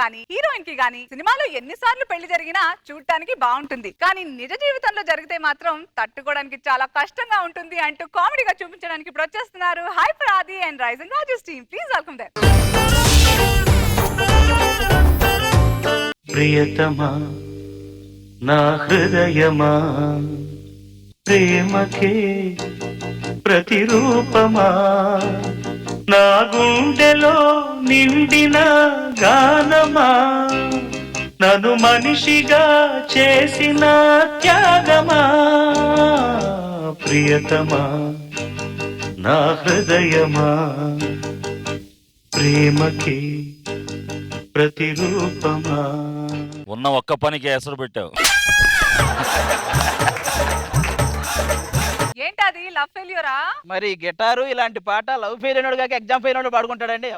గానీ హీరోయిన్ కి గానీ సినిమాలో ఎన్నిసార్లు పెళ్లి జరిగినా చూడటానికి బాగుంటుంది, కానీ నిజ జీవితంలో జరిగితే మాత్రం తట్టుకోవడానికి చాలా కష్టంగా ఉంటుంది అంటూ కామెడీగా చూపించడానికి ఇప్పుడు వచ్చేస్తున్నారు hyper Aadi and rising Rajesh team. Please welcome them. ప్రియతమా నా హృదయమా ప్రేమకే ప్రతిరూపమా నా గుండెలో నిండిన గానమా నన్ను మనిషిగా చేసిన త్యాగమా ప్రియతమా నా హృదయమా ప్రేమకే ప్రతిరూపమా. ఉన్న ఒక్క పనికి ఎసరు పెట్టావు. ఏంటది లవ్ ఫెయిల్యూరా? మరి గిటారు ఇలాంటి పాట లవ్ ఫెయిల్ అయినోడు కాక ఎగ్జామ్ ఫెయిల్ అయినోడు పాడుకుంటాడండి.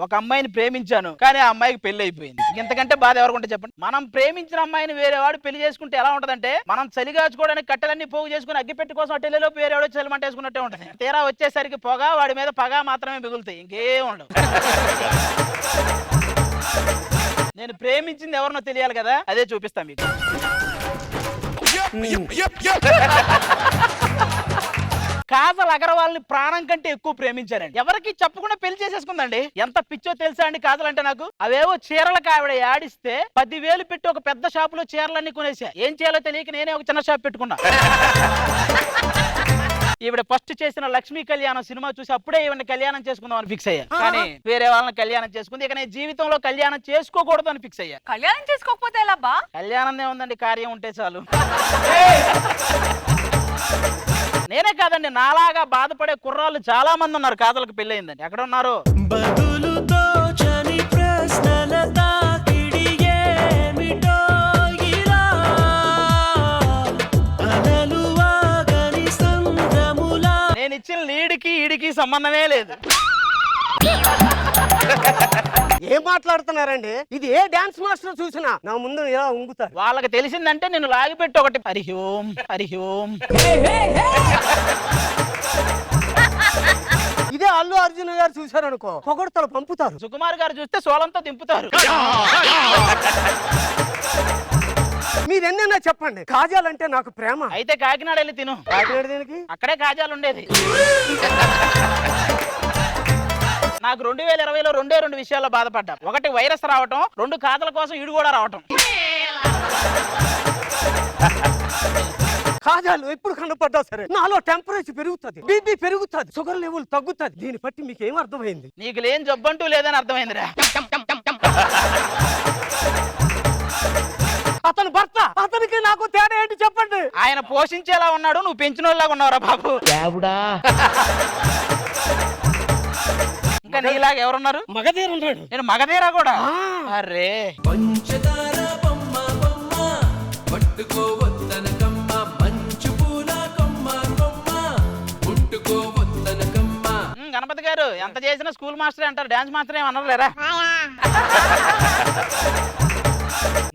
ఒక అమ్మాయిని ప్రేమించాను కానీ ఆ అమ్మాయికి పెళ్లి అయిపోయింది. ఇంతకంటే బాధ ఎవరుకుంటే చెప్పండి. మనం ప్రేమించిన అమ్మాయిని వేరే వాడు పెళ్లి చేసుకుంటే ఎలా ఉంటదంటే, మనం చలిగాచుకోవడానికి కట్టెలన్నీ పోగు చేసుకుని అగ్గిపెట్టి కోసం అట్టెల్లో వేరే వాడు చలిమంట వేసుకున్నట్టే ఉంటది. తీరా వచ్చేసరికి పొగ, వాడి మీద పగ మాత్రమే మిగులుతాయి, ఇంకేం ఉండవు. నేను ప్రేమించింది ఎవరినో తెలియాలి కదా, అదే చూపిస్తా మీకు. కాజల్ అగర్వాల్ని ప్రాణం కంటే ఎక్కువ ప్రేమించానండి. ఎవరికి చెప్పకుండా పెళ్లి చేసేసుకుందండి. ఎంత పిచ్చో తెలుసా అండి కాజల్ అంటే నాకు. అవేవో చీరలకు ఆవిడ యాడిస్తే 10,000 పెట్టి ఒక పెద్ద షాపులో చీరలన్నీ కొనేసా. ఏం చేయాలో తెలియక నేనే ఒక చిన్న షాప్ పెట్టుకున్నా. ఈవిడ ఫస్ట్ చేసిన లక్ష్మీ కళ్యాణం సినిమా చూసి అప్పుడే ఈవిడ కళ్యాణం చేసుకుందాం అని ఫిక్స్ అయ్యా. కానీ వేరే వాళ్ళని కళ్యాణం చేసుకుంది. ఇక నేను జీవితంలో కళ్యాణం చేసుకోకూడదు అని ఫిక్స్ అయ్యా. కళ్యాణం చేసుకోకపోతే ఎలా బా? కళ్యాణం ఏముందండి, కార్యం ఉంటే చాలు. నేనే కాదండి, నాలాగా బాధపడే కుర్రాళ్ళు చాలా మంది ఉన్నారు. కాజల్కి పెళ్ళయిందండి. ఎక్కడ ఉన్నారు? నేను ఇచ్చిన లీడ్కి ఈడికి సంబంధమే లేదు. ఏం మాట్లాడుతున్నారండి? ఇది ఏ డాన్స్ మాస్టర్ చూసినా నా ముందు ఇలా ఉంగుతారు. వాళ్ళకి తెలిసిందంటే నేను లాగిపెట్టి ఒకటి హరి ఓం హరి ఓం. ఇదే అల్లు అర్జున్ గారు చూసారనుకో పొగడతలు పంపుతారు. సుకుమార్ గారు చూస్తే సోలంతో దింపుతారు. మీరెన్నైనా చెప్పండి, కాజాలు అంటే నాకు ప్రేమ. అయితే కాకినాడ వెళ్ళి తిను. కాకినాడ దేనికి? అక్కడే కాజాలు ఉండేది. నాకు 2020లో రెండు విషయాల్లో బాధపడ్డా. ఒకటి వైరస్ రావటం, 2 కాజల కోసం ఈడు కూడా రావటం. కాజాలు ఎప్పుడు కనపడ్డా సరే నాలో టెంపరేచర్ పెరుగుతుంది, బీపీ పెరుగుతుంది, షుగర్ లెవెల్ తగ్గుతుంది. దీన్ని బట్టి మీకు ఏం అర్థమైంది? నీకు లేని జబ్బంటూ లేదని అర్థమైందిరా. అతను భర్త, అతనికి నాకు తేడా ఏంటి చెప్పండి? ఆయన పోషించేలా ఉన్నాడు, నువ్వు పెంచినోళ్ళలాగా ఉన్నావురా బాబు. ఇంకా నీలాగా ఎవరున్నారు? మగధీర ఉన్నాడు. నేను మగధీరా కూడా. అరే పంచదార బొమ్మ బొమ్మ పట్టుకోవద్దనకమ్మ, మంచు పూల కొమ్మ కొమ్మ ముట్టుకోవద్దనకమ్మ. గణపతి గారు ఎంత చేసినా స్కూల్ మాస్టర్ అంటారు, డాన్స్ మాస్టర్ ఏమన్నారు లేరా?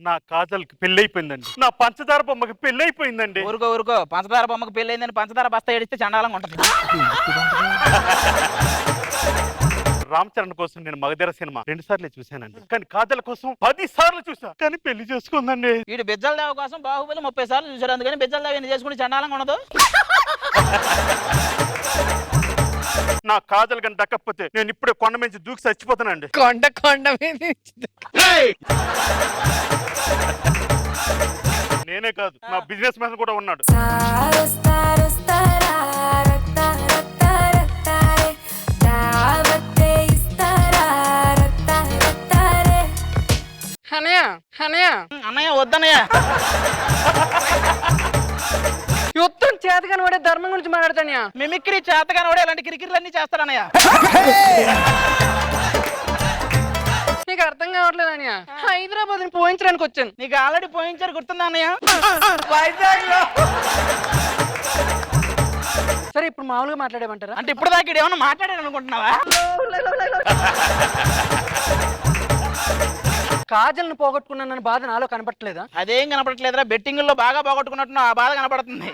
నా కాజల్కి పెళ్ళైపోయిందండి. నా పంచదార బొమ్మకి పెళ్ళైపోయిందండి. ఊరుకో పంచదార బొమ్మకి పెళ్ళైందని పంచదార బస్తా ఏడిస్తే చండాలంగా ఉంటుంది. రామ్ చరణ్ కోసం నేను మగధీర సినిమా 2 సార్లు చూశానండి, కానీ కాజల్ కోసం 10 సార్లు చూసా, కానీ పెళ్లి చేసుకుందండి. వీడు బిజ్జల దేవ కోసం బాహుబలి 30 సార్లు చూసారు, అందుకని బిజ్జల దేవ ఎన్ని చేసుకుని చండాలంగా ఉండదు. నా కాజల్ కానీ దక్కకపోతే నేను ఇప్పుడే కొండ మీద దూకి చచ్చిపోతానండి. కొండ మీద నేనే కాదు, నా బిజినెస్ మ్యాన్ కూడా ఉన్నాడు. అన్నయ్య వద్దన్నయ్య. యుద్ధం చేతగాని వాడే ధర్మం గురించి మాట్లాడతానయ్యా. మిమిక్రీ చేతగాని వాడే ఇలాంటి కిరికిర్లన్నీ చేస్తాడన్నయ్య. నీకు అర్థం కావట్లేదు అన్నయ్య. హైదరాబాద్ పోయించడానికి వచ్చాను. నీకు ఆల్రెడీ పోయించారు, గుర్తుందా అన్నయ్య? వైజాగ్ లో. సరే ఇప్పుడు మామూలుగా మాట్లాడేమంటారా? అంటే ఇప్పుడు దాకా ఏమన్నా మాట్లాడాను అనుకుంటున్నావా? కాజల్ని పోగొట్టుకున్నానని బాధ నాలో కనపడలేదా? అదేం కనపడట్లేదురా, బెట్టింగుల్లో బాగా పోగొట్టుకున్నట్టు ఆ బాధ కనపడుతుంది.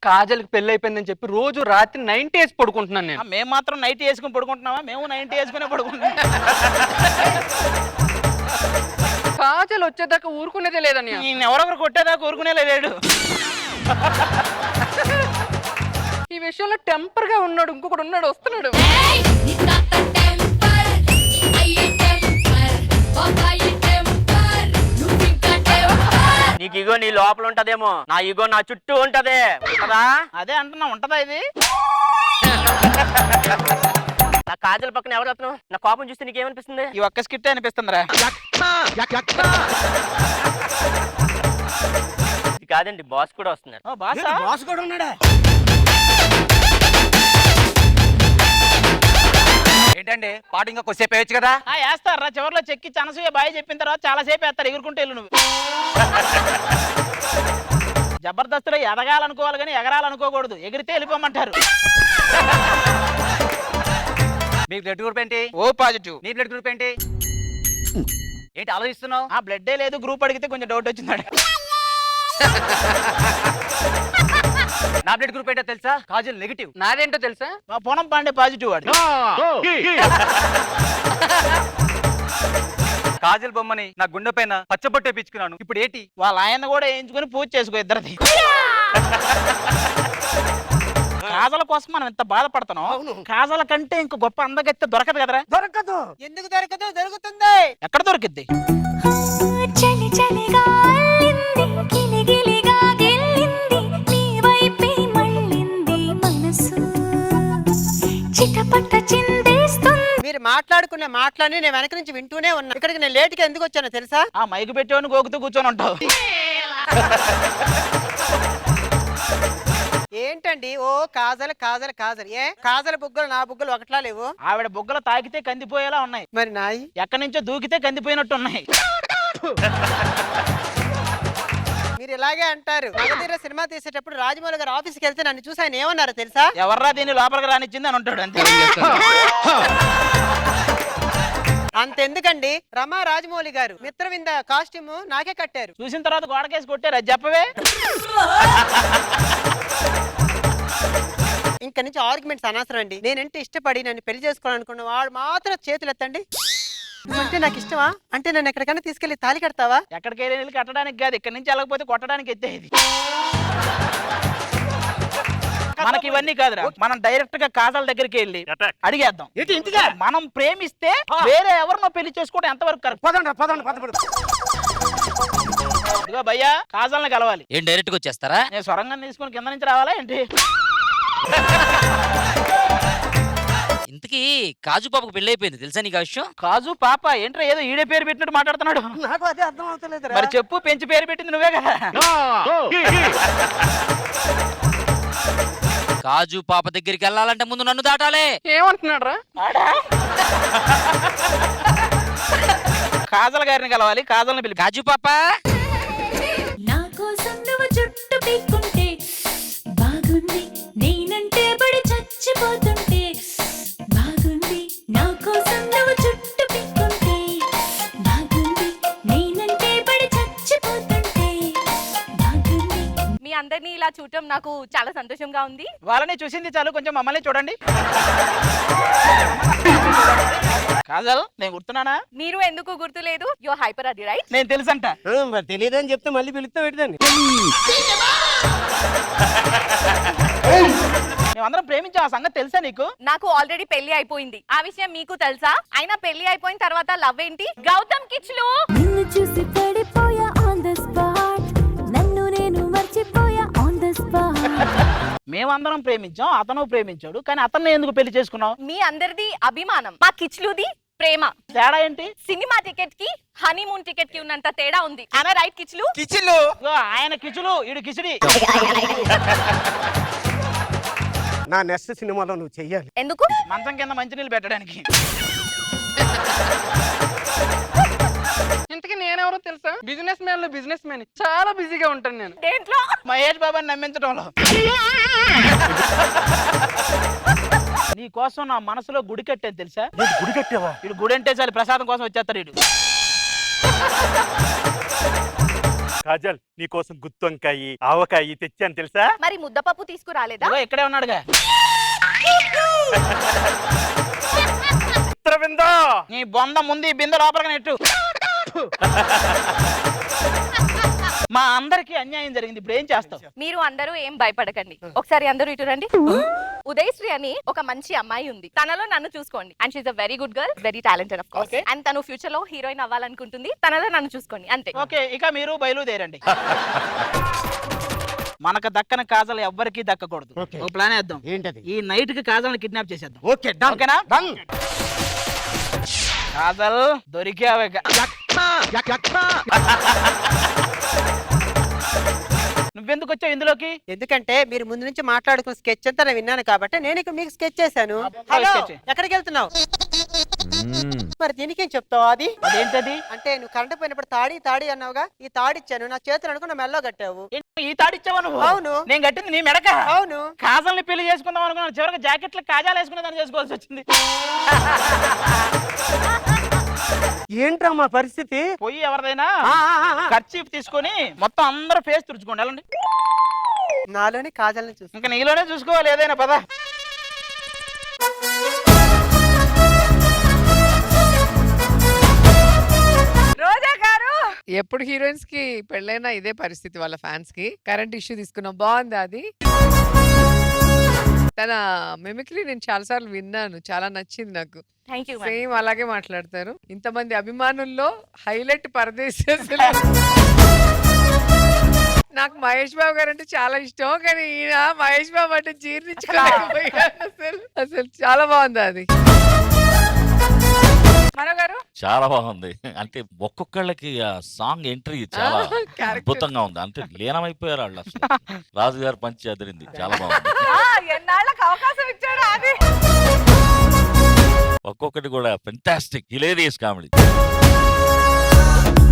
కాజల్కి పెళ్లి అయిపోయిందని చెప్పి రోజు రాత్రి 90 వేసి పడుకుంటున్నాను నేను. మేము మాత్రం నైట్ వేసుకుని పడుకుంటున్నావా? మేము 90 వేసుకునే పడుకుంటున్నాం. కాజల్ వచ్చేదాకా ఊరుకునేదే లేదని. నేను ఎవరొకరు కొట్టేదాకా ఊరుకునే లేడు. ఈ విషయంలో టెంపర్ గా ఉన్నాడు, ఇంకొకడు ఉన్నాడు, వస్తున్నాడు. నీకు ఇగో నీ లోపల ఉంటదేమో, నా ఇగో నా చుట్టూ ఉంటదే కదా. అదే అంటున్నా, ఉంటదా ఇది? నా కాజల్ పక్కన ఎవరు అతను? నా కోపం చూస్తే నీకేమనిపిస్తుంది? ఈ ఒక్క స్కిట్ అనిపిస్తుందిరా. ఇది కాదండి, బాస్ కూడా వస్తున్నారు. ఓ బాసా? బాస్ కూడా ఉన్నాడా? ఏంటండి పాట ఇంకా కొద్దిసేపు వేయచ్చు కదా? వేస్తారా చివరిలో చెక్కి చనసూయ బాయ్ చెప్పిన తర్వాత చాలా సేపు వేస్తారు, ఎగురుకుంటే వెళ్ళు నువ్వు. జబర్దస్త్లో ఎదగాలనుకోవాలి కానీ ఎగరాలనుకోకూడదు, ఎగిరితే వెళ్ళిపోమంటారు. మీ బ్లడ్ గ్రూప్ ఏంటి? O positive. నీ బ్లడ్ గ్రూప్ ఏంటి? ఏంటి ఆలోచిస్తున్నావు? ఆ బ్లడ్డే లేదు, గ్రూప్ అడిగితే కొంచెం డౌట్ వచ్చిందాడు. నా బ్లడ్ గ్రూప్ ఏంటో తెలుసా? కాజల్ నెగిటివ్. నాదేంటో తెలుసా? మా పూనం పాండే పాజిటివ్ వాడు. కాజల్ బొమ్మని నా గుండె పైన పచ్చబొట్టు వేయించుకున్నాను. ఇప్పుడు ఏంటి? వాళ్ళ ఆయన కూడా వేయించుకుని పూజ చేసుకో ఇద్దరిది. కాజల కోసం మనం ఎంత బాధపడుతున్నాం, కాజల కంటే ఇంకో గొప్ప అందగత్తె దొరకదు కదరా. దొరకదు. ఎందుకు దొరకదు? దొరుకుతుంది. ఎక్కడ దొరికిద్ది? చలి చలిగా అల్లింది, గిలిగిలిగా గిల్లింది, నీ వైపే మళ్ళింది మనసు, చిటపట చిందేస్తుంది. మీరు మాట్లాడుకునే మాటలన్నీ నేను వెనక నుంచి వింటూనే ఉన్నా. ఇక్కడికి నేను లేట్గా ఎందుకు వచ్చానో తెలుసా? ఆ మైకు పెట్టేవాడిని గోకుతూ కూర్చొని ఉంటావు. ఏంటండి ఓ కాజల్ కాజల్ కాజల్, ఏ కాజల బుగ్గలు నా బుగ్గలు ఒకట్లా లేవు? ఆవిడ బుగ్గలు తాకితే కందిపోయేలా ఉన్నాయి, మరి నాయి ఎక్కడి నుంచో దూకితే కందిపోయినట్టు ఉన్నాయి. మీరు ఇలాగే అంటారు. మగధీర సినిమా తీసేటప్పుడు రాజమౌళి గారు ఆఫీస్కి వెళ్తే నన్ను చూసి ఆయన ఏమన్నారో తెలుసా? ఎవర్రా దీన్ని లోపలికి రానిచ్చింది అని ఉంటాడు అంతే. అంతెందుకండి, రమా రాజమౌళి గారు మిత్రవింద కాస్ట్యూమ్ నాకే కట్టారు. చూసిన తర్వాత గోడకేసి కొట్టారు, అది చెప్పవే. ఇంక నుంచి ఆర్గ్యుమెంట్స్ అనవసరం అండి. నేనంటే ఇష్టపడి నన్ను పెళ్లి చేసుకోవాలనుకున్న వాడు మాత్రం చేతులు ఎత్తండి. నువ్వంటే నాకు ఇష్టమా? అంటే నన్ను ఎక్కడికైనా తీసుకెళ్లి తాళి కడతావా? ఎక్కడికి వెళ్ళి కట్టడానికి కాదు, ఇక్కడి నుంచి వెళ్ళకపోతే కొట్టడానికి ఎత్తేది. మనకి ఇవన్నీ కాదురా, మనం డైరెక్ట్ గా కాజల్ దగ్గరికి వెళ్ళి Attack. అడిగేద్దాం. ఏంటి ఇంటిగా? మనం ప్రేమిస్తే వేరే ఎవరినో పెళ్లి చేసుకోవడం ఎంతవరకు కరెక్ట్? పదండి పదండి పదపడు. ఇదిగో భయ్యా, కాజల్ని కలవాలి. ఏం డైరెక్ట్ గా వచ్చేస్తారా? నేను సొరంగం తీసుకుని కింద నుంచి రావాలా ఏంటి? ఇంతకీ కాజు పాపకు పెళ్లి అయిపోయింది తెలుసా నీకు ఆ విషయం? కాజు పాప ఏంట్రా ఏదో ఈడే పేరు పెట్టినట్టు మాట్లాడుతున్నాడు. నాకు అదే అర్థం అవుతలేదు. మరి చెప్పు, పెంచి పేరు పెట్టింది నువ్వే కదా. కాజు పాప దగ్గరికి వెళ్ళాలంటే ముందు నన్ను దాటాలే. ఏమంటున్నాడు రా? కాజల్ గారిని కలవాలి, కాజల్ని పిలిపి. కాజు పాప నా కోసం నువ్వు జుట్టు పీక్కుంటే బాగుంది, నేనంటే పడి చచ్చిపోతుంటే బాగుంది. నా కోసం నువ్వు జుట్టు పీక్కుంటే బాగుంది, నేనంటే పడి చచ్చిపోతుంటే బాగుంది. మీ అందరినీ ఇలా చూడటం నాకు చాలా సంతోషంగా ఉంది. వాళ్ళని చూసింది చాలు, కొంచెం మమ్మల్ని చూడండి. కాజల్, నేను గుర్తున్నానా? మీరు ఎందుకు గుర్తులేదు? యో హైపర్ అది రైట్. నేను తెలుసంట. మరి తెలియదని చెప్తే మళ్ళీ పిలిస్తే పెట్టండి. మేమందరం ప్రేమించాం, ఆ సంగతి తెలుసా నీకు? నాకు ఆల్రెడీ పెళ్లి అయిపోయింది, ఆ విషయం మీకు తెలుసా? అయినా పెళ్లి అయిపోయిన తర్వాత లవ్ ఏంటి? గౌతమ్ కిచ్లు నిన్ను చూసి పడిపోయా ఆన్ ద స్పాట్, నన్ను నేను మర్చిపోయా ఆన్ ద స్పాట్. మేమందరం ప్రేమించాం, అతను ప్రేమించాడు, కానీ అతన్ని ఎందుకు పెళ్లి చేసుకున్నావు? మీ అందరిది అభిమానం, మా కిచ్లుది ప్రేమ. తేడా ఏంటి? సినిమా టికెట్ కి హనీమూన్ టికెట్ కి ఉన్నంత తేడా ఉంది. అనా రైట్ కిచ్లు? కిచిల్లు ఇగో ఆయన కిచులు, ఈడు కిచిడి. నా నెక్స్ట్ సినిమాలో నువ్వు చెయ్యాలి. ఎందుకు? మంచం కింద మంచినీళ్ళు పెట్టడానికి. ఇంతకీ నేనెవరో తెలుసా? బిజినెస్ మ్యాన్ లో బిజినెస్ మ్యాన్. చాలా బిజీగా ఉంటాను నేను. దేంట్లో? మహేష్ బాబాని నమ్మించడంలో. నీ కోసం నా మనసులో గుడి కట్టాను తెలుసా? గుడి కట్టావా? ఇడు గుడి అంటే చాలు ప్రసాదం కోసం వచ్చేస్తాడు ఇడు. కాజల్ నీకోసం గుత్తొంకాయి ఆవకాయి తెచ్చాను తెలుసా? మరి ముద్దపప్పు తీసుకురాలేదా? ఇదిగో ఇక్కడే ఉన్నాడుగా. చిత్రవిందా నీ బొంద ముందు ఈ బిందె లోపలికి నెట్టు. మా అందరికి అన్యాయం జరిగింది, ఇప్పుడు ఏం చేస్తావు? మీరు అందరూ ఏం భయపడకండి. ఒకసారి అందరూ ఇటు రండి. ఉదయశ్రీ అని ఒక మంచి అమ్మాయి ఉంది, తనలో నన్ను చూసుకోండి. And she's a very good girl, very talented of course. Okay. And తను ఫ్యూచర్ లో హీరోయిన్ అవ్వాలనుకుంటుంది, తనలో నన్ను చూసుకోండి అంతే. ఓకే, ఇక మీరు బయలుదేరండి. మనకు దక్కన కాజల్ ఎవ్వరికి దక్కకూడదు. Okay. ఓ ప్లాన్ వేద్దాం. ఏంటది? ఈ నైట్ కి కాజల్ కిడ్నాప్ చేసేద్దాం. ఓకే డన్ ఓకేనా? డన్. కాజల్ దొరికావే. నువ్వెందుకు వచ్చావు ఇందులోకి? ఎందుకంటే మీరు ముందు నుంచి మాట్లాడుకున్న స్కెచ్ అంతా నేను విన్నాను కాబట్టి నేను ఇక్కడ మీకు స్కెచ్ చేశాను. అబ్బా, హలో, sketch. ఎక్కడికి వెళ్తున్నావు? మరి దీనికేం చెప్తావు? అది అదేంటది? అంటే నువ్వు కరెంట్ పోయినప్పుడు తాడి తాడి అన్నావుగా, ఈ తాడి ఇచ్చాను, నా చేతులు అనుకున్న మెల్లో కట్టావు. ఏంటి, ఈ తాడిచ్చావా నువ్వు? అవును. నేను కట్టింది నీ మెడక. అవును. కాజల్ని పెళ్లి చేసుకుందాం అనుకున్నాను, చివరికి జాకెట్లు కాజాలు వేసుకునే దాన్ని చేసుకోవాల్సి వచ్చింది. ఏంట్రా మా పరిస్థితి? పోయి ఎవరిదైనా ఆ. ఖర్చీఫ్ తీసుకొని మొత్తం అందరూ ఫేస్ తుడుచుకోండి. వెళ్ళండి. నాలోని కాజల్ని చూసి ఇంకా నీలోనే చూసుకోవాలి ఏదైనా. పద. రోజా గారు, ఎప్పుడు హీరోయిన్స్ కి పెళ్ళైనా ఇదే పరిస్థితి, వాళ్ళ ఫ్యాన్స్ కి. కరెంట్ ఇష్యూ తీసుకున్నాం, బాగుంది అది. తన మిమిక్రీ నేను చాలా సార్లు విన్నాను, చాలా నచ్చింది నాకు. Thank you. సేమ్ అలాగే మాట్లాడతారు. ఇంతమంది అభిమానుల్లో హైలైట్ పరదేశ్. నాకు మహేష్ బాబు గారు అంటే చాలా ఇష్టం, కానీ ఈయన మహేష్ బాబు అంటే జీర్ణించుకోలేకపోయాను అసలు. అసలు చాలా బాగుంది అది. మనో గారు, చాలా బాగుంది. అంటే ఒక్కొక్కళ్ళకి ఆ సాంగ్ ఎంట్రీ చాలా character. అద్భుతంగా ఉంది. అంటే లీనమైపోయారు వాళ్ళు అసలు. రాజు గారు పంచి అదిరింది, చాలా బాగుంది. ఎన్నాళ్ళకి అవకాశం ఇచ్చాడు అది. ఒక్కొక్కటి కూడా ఫెంటాస్టిక్ హిలేరియస్ కామెడీ.